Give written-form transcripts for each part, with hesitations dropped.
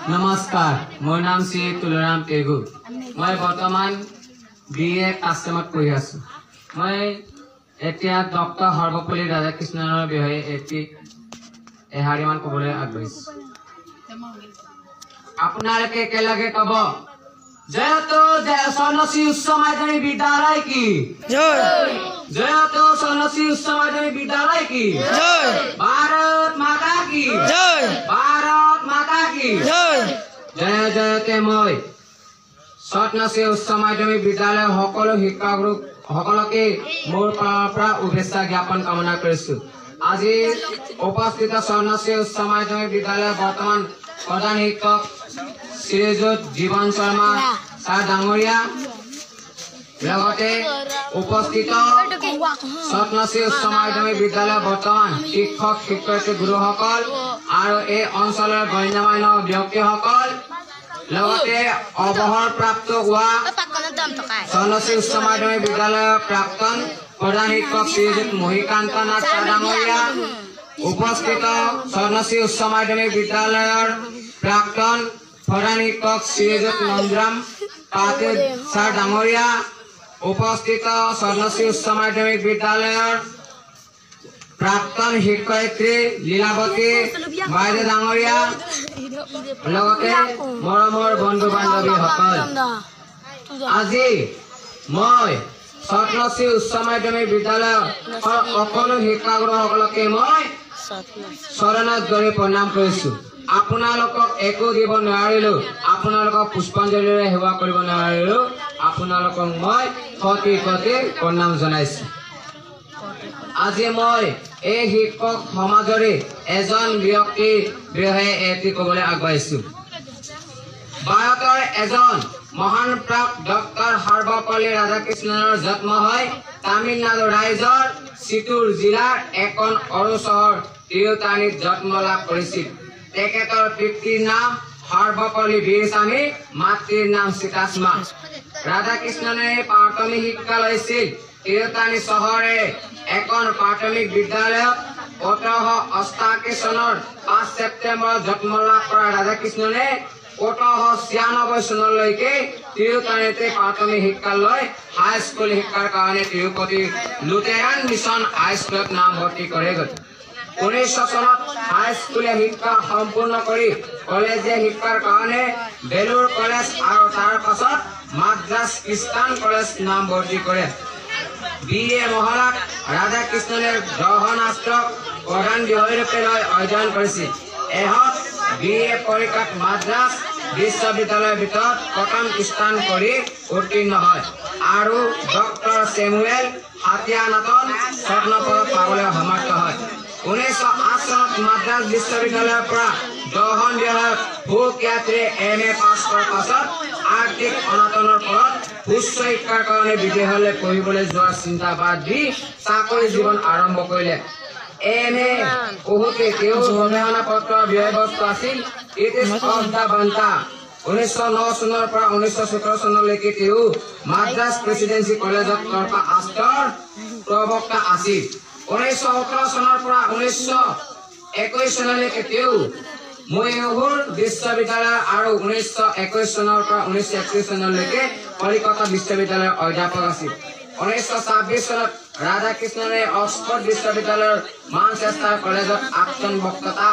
नमस्कार मोर नाम श्री तुलराम तेगु मैं बर्तमान BA कास्टमत पढ़ी आसो मैं एतिया डॉक्टर सर्वपल्ली राधाकृष्णনৰ বিষয়ে এটি এহাৰিমান কবলৈ আগবাঢ়িছো আপোনালোকে একেলগে কব জয়তো সন্ন্যাসী উচ্চ মাধ্যমিক বিদ্যালয় কি জয় জয়তো সন্ন্যাসী উচ্চ মাধ্যমিক বিদ্যালয় কি জয় ভারত মাতা কি জয় ভারত মাতা কি জয় জয় জয়তে মই সন্ন্যাসী উচ্চ মাধ্যমিক বিদ্যালয় সকলো শিক্ষাগুৰু সকলকে মোৰ পৰা শুভেচ্ছা জ্ঞাপন কামনা কৰিছো আজি উপস্থিত সন্ন্যাসী উচ্চ মাধ্যমিক বিদ্যালয় বৰ্তমান প্ৰধান শিক্ষক শ্ৰীযুত জীবন শৰ্মা ছাৰ ডাঙৰীয়া লগতে উপস্থিত সন্ন্যাসী উচ্চ মাধ্যমিক বিদ্যালয় বৰ্তমান শিক্ষক শিক্ষয়িত্ৰী গুৰুসকল আৰু এই অঞ্চলৰ গণ্যমান্য ব্যক্তিসকল লগতে অৱসৰ প্ৰাপ্ত হোৱা সন্ন্যাসী উচ্চ মাধ্যমিক বিদ্যালয়ৰ প্ৰাক্তন প্ৰধান শিক্ষক শ্ৰীযুত মহিকান্ত নাথ ছাৰ ডাঙৰীয়া উপস্থিত সন্ন্যাসী উচ্চ মাধ্যমিক বিদ্যালয়ৰ প্ৰাক্তন প্ৰধান শিক্ষক শ্ৰীযুত নন্দৰাম পাটেল ছাৰ ডাঙৰীয়া উপস্থিত সন্ন্যাসী উচ্চ মাধ্যমিক বিদ্যালয়ৰ প্ৰাক্তন শিক্ষয়িত্ৰী লীলাৱতী বাইদেউ ডাঙৰীয়া লগতে মৰমৰ বন্ধু বান্ধৱীসকল আজি মই সন্ন্যাসী উচ্চ মাধ্যমিক বিদ্যালয়ৰ সকলো শিক্ষাগুৰুসকলকে মই চৰণত ধৰি প্ৰণাম কৰিছো আপোনালোকক একো দিব নোৱাৰিলো আপোনালোকক পুষ্পাঞ্জলিৰে সেৱা কৰিব নোৱাৰিলো আপোনালোকক মই কোটি কোটি প্ৰণাম জনাইছো আজি মই এই শিক্ষক সমাজৰে এজন ব্যক্তিৰ বিষয়ে এটি ক'বলৈ আগবাঢ়িছো ভাৰতৰ এজন মহান প্ৰাক ডক্টৰ সৰ্বপল্লী ৰাধাকৃষ্ণনৰ জন্ম হয় তামিলনাডু ৰাজ্যৰ চিতুৰ জিলাৰ এখন সৰু চহৰ তিৰুতানীত জন্ম লাভ কৰিছিল তেখেতৰ পিতৃৰ নাম সৰ্বপল্লী বীৰস্বামী মাতৃৰ নাম সীতাস্মা ৰাধাকৃষ্ণনে প্ৰাথমিক শিক্ষা লৈছিল তিৰুতানী চহৰে এখন প্ৰাথমিক বিদ্যালয়ত 1888 চনৰ 5 ছেপ্টেম্বৰত জন্ম লাভ কৰা ৰাধাকৃষ্ণনে 1896 চনলৈকে তিৰুতানীতে প্ৰাথমিক শিক্ষা লৈ হাইস্কুল শিক্ষাৰ কাৰণে তিৰুপতি লুথেৰান মিছন হাইস্কুলত নামভৰ্তি কৰেগৈ 1900 চনত হাইস্কুলীয়া শিক্ষা সম্পূৰ্ণ কৰি কলেজীয়া শিক্ষাৰ কাৰণে বেলুৰ কলেজ আৰু তাৰ পাছত মাদ্ৰাজ খ্ৰীষ্টান কলেজ নামভৰ্তি কৰে BA মহলাত ৰাধাকৃষ্ণনে গ্ৰহণাস্ত্ৰক প্ৰধান বিষয়ৰূপে লৈ অধ্যয়ন কৰিছিল এহত BA পৰীক্ষাত মাদ্ৰাজ বিশ্ববিদ্যালয়ৰ ভিতৰত প্ৰথম স্থান কৰি উত্তীৰ্ণ হয় আৰু ডক্টৰ চেমুৱেল হাতিয়ানাথন স্বৰ্ণ পদক পাবলৈ সমৰ্থ হয় 1908 চনত মাদ্ৰাজ বিশ্ববিদ্যালয়ৰ পৰা দহন বিভাগত সুখ্যাতিৰে MA পাছ কৰাৰ পাছত আৰ্থিক অনাটনৰ ফলত উচ্চ শিক্ষাৰ কাৰণে বিদেশলৈ পঢ়িবলৈ যোৱাৰ চিন্তা বাদ দি চাকৰি জীৱন আৰম্ভ কৰিলে MA পঢ়োতে তেওঁ গৱেষণা পত্ৰৰ বিষয়বস্তু আছিল ইট ইজ অফ দা বান্তা 1909 চনৰ পৰা 1917 চনলৈকে তেওঁ মাদ্ৰাজ প্ৰেচিডেন্সি কলেজত তৰ্ক শাস্ত্ৰৰ প্ৰবক্তা আছিল 1917 চনৰ পৰা 1921 চনলৈকে তেওঁ মহীশূৰ বিশ্ববিদ্যালয় আৰু 1921 চনৰ পৰা 1931 চনলৈকে কলিকতা বিশ্ববিদ্যালয়ৰ অধ্যাপক আছিল 1926 চনত ৰাধাকৃষ্ণনে অক্সফৰ্ড বিশ্ববিদ্যালয়ৰ মানচেষ্টাৰ কলেজত আফটান বক্তৃতা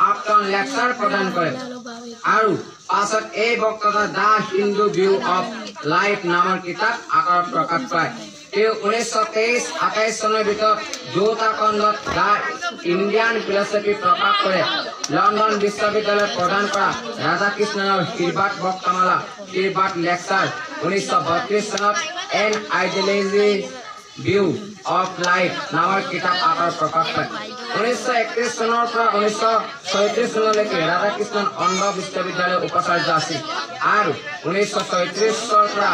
আফটান লেকচাৰ প্ৰদান কৰে আৰু পাছত এই বক্তৃতা দা হিন্দু ভিউ অফ লাইফ নামৰ কিতাপ আকাৰত প্ৰকাশ পায় তেওঁ 1923-28 চনৰ ভিতৰত দুটা খণ্ডত দা ইণ্ডিয়ান ফিলচফি প্ৰকাশ কৰে লণ্ডন বিশ্ববিদ্যালয়ত প্ৰদান কৰা ৰাধাকৃষ্ণনৰ শিৰবাদ বক্তৃতামালা শিৰবাদ লেকচাৰ 1932 চনত N ideology view of life নামৰ কিতাপ আকাৰত প্ৰকাশ পায় 1931 চনৰ পৰা 1936 চনলৈকে ৰাধাকৃষ্ণন অন্ধ্ৰ বিশ্ববিদ্যালয়ৰ উপাচাৰ্য আছিল আৰু 1936 চনৰ পৰা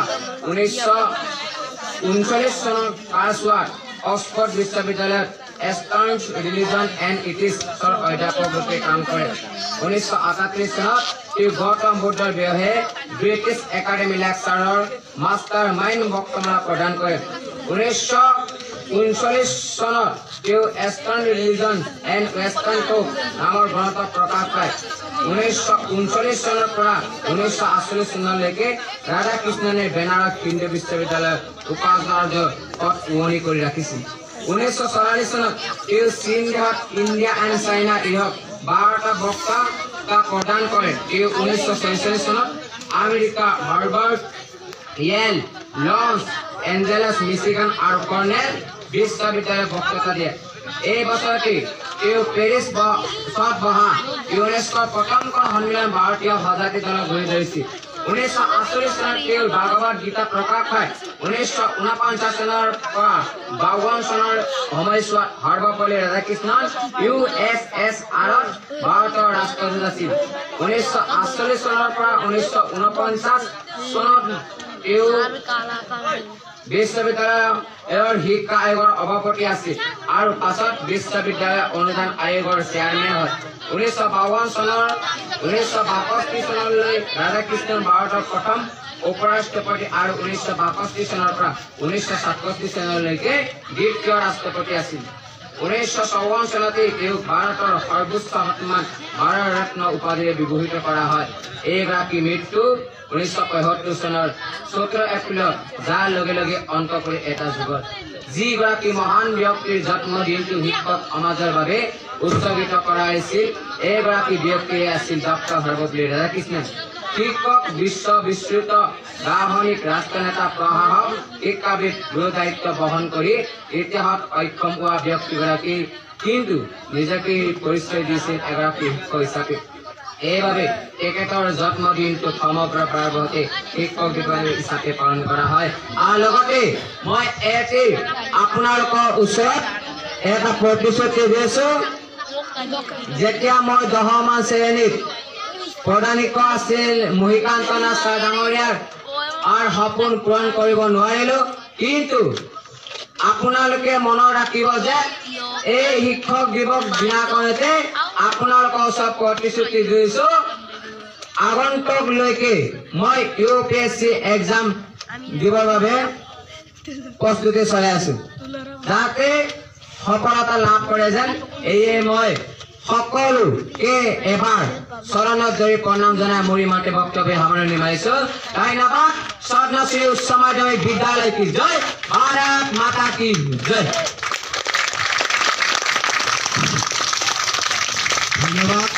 1939 চনত কাৰ্লছৱাৰ্ড অক্সফৰ্ড বিশ্ববিদ্যালয়ত এষ্টাৰ্নছ ৰিলিজন এণ্ড ইথিক্সৰ অধ্যাপক ৰূপে কাম কৰে 1938 চনত তেওঁ গৌতম বুদ্ধৰ বিষয়ে ব্ৰিটিছ একাডেমী লেকচাৰৰ মাষ্টাৰ মাইণ্ড বক্তৃতা প্ৰদান কৰে 19 1939 চনত তেওঁ ইষ্টাৰ্ণ ৰিলিজন এণ্ড ৱেষ্টাৰ্ণ টক নামৰ গ্ৰন্থ প্ৰকাশ পায় 1939 চনৰ পৰা 1948 চনলৈকে ৰাধাকৃষ্ণনে বেনাৰস হিন্দু বিশ্ববিদ্যালয়ৰ উপাচাৰ্য পদ উৱনি কৰি ৰাখিছিল 1944 চনত তেওঁ চীন দেশত ইণ্ডিয়া এণ্ড চাইনা ইহক 12টা বক্তৃতা প্ৰদান কৰে তেওঁ 1946 চনত America Harvard Yale Los Angeles Michigan আৰু কৰ্নেল বিশ্ববিদ্যালয়ত বক্তৃতা দিয়ে এই বছৰতে তেওঁ পেৰিছ বহা ইউনেস্কোৰ প্ৰথমখন সন্মিলন ভাৰতীয় সজাতি দলক গঢ়ি ধৰিছিল 1948 চনত তেওঁ ভাগৱত গীতা প্ৰকাশ পায় 1949 চনৰ পৰা 52 চনৰ সময়ছোৱাত সৰ্বপল্লী ৰাধাকৃষ্ণন USSRত ভাৰতৰ ৰাষ্ট্ৰদূত আছিল 1948 চনৰ পৰা 1949 চনত তেওঁ বিশ্ববিদ্যালয়ৰ শিক্ষা আয়োগৰ সভাপতি আছিল আৰু পাছত বিশ্ববিদ্যালয় অনুদান আয়োগৰ চেয়াৰমেন হয় 1952 চনলৈ ৰাধাকৃষ্ণন ভাৰতৰ প্ৰথম উপৰাষ্ট্ৰপতি আৰু 1962 চনৰ পৰা 1967 চনলৈকে দ্বিতীয় ৰাষ্ট্ৰপতি আছিল 1954 চনতে তেওঁক ভাৰতৰ সৰ্বোচ্চ সন্মান ভাৰত ৰত্ন উপাধিৰে বিভূষিত কৰা হয় এইগৰাকী মৃত্যু 1975 চনৰ 17 এপ্ৰিলত যাৰ লগে লগে অন্ত কৰি এটা যুগত যিগৰাকী মহান ব্যক্তিৰ জন্মদিনটো শিক্ষক সমাজৰ বাবে উৎসৰ্গিত কৰা হৈছিল এইগৰাকী ব্যক্তিয়ে আছিল ডক্টৰ সৰ্বপল্লী ৰাধাকৃষ্ণন শিক্ষক বিশ্ববিশ্ৰুত দাৰ্শনিক ৰাষ্ট্ৰনেতা প্ৰশাসক শিক্ষাবিদ গুৰু দায়িত্ব বহন কৰি ইতিহাসত অক্ষম হোৱা ব্যক্তিগৰাকী কিন্তু নিজকে পৰিচয় দিছিল এগৰাকী শিক্ষক হিচাপে এইভাবে তেখেতৰ জন্মদিনটো সমগ্ৰ ভাৰতবৰ্ষতে শিক্ষক দিৱস হিচাপে পালন কৰা হয় আৰু লগতে মই আপোনালোকৰ ওচৰত এটা প্ৰতিশ্ৰুতি দিছো যেতিয়া মই 10মান শ্ৰেণীত প্ৰধান শিক্ষক আছিল মহিকান্ত নাথ ছাৰ ডাঙৰীয়াৰ আৰু সপোন পূৰণ কৰিব নোৱাৰিলো কিন্তু আপোনালোকে মনত ৰাখিব যে এই শিক্ষক দিৱস দিনাখনতে আপোনালোকৰ ওচৰত প্ৰতিশ্ৰুতি দিছো আগন্তুকলৈকে মই UPSC এক্সাম দিবৰ বাবে প্ৰস্তুতি চলাই আছো যাতে সফলতা লাভ কৰে যেন এয়ে মই সকলোকে এবাৰ চৰণত ধৰি প্ৰণাম জনাই মোৰ মাতে বক্তব্য সামৰণি মাৰিছো ধন্যবাদ স্বৰ্ণশ্ৰী উচ্চ মাধ্যমিক বিদ্যালয় কি জয় ভাৰত মাতা কি জয় ধন্যবাদ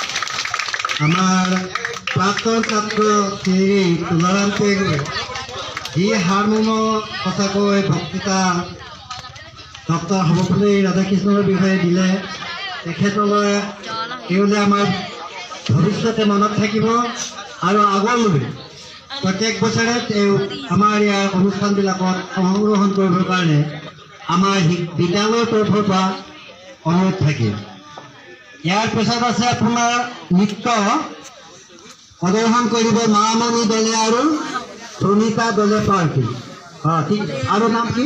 আমাৰ প্ৰাক্তন ছাত্ৰ শ্ৰী তুলাৰাম টেংৰে যি হাৰমোনো সঁচাকৈ বক্তৃতা ডক্টৰ সৰ্বপল্লী ৰাধাকৃষ্ণৰ বিষয়ে দিলে তেখেতলৈ তেওঁলে আমাৰ ভৱিষ্যতে মনত থাকিব আৰু আগলৈ প্ৰত্যেক বছৰে তেওঁ আমাৰ ইয়াৰ অনুষ্ঠানবিলাকত অংশগ্ৰহণ কৰিবৰ কাৰণে আমাৰ বিদ্যালয়ৰ তৰফৰ পৰা অনুৰোধ থাকিল ইয়াৰ পিছত আছে আপোনাৰ নৃত্য প্ৰদৰ্শন কৰিব মামণি দলে আৰু সুনিতা দলে পাৰ্টি ঠিক আৰু নাম কি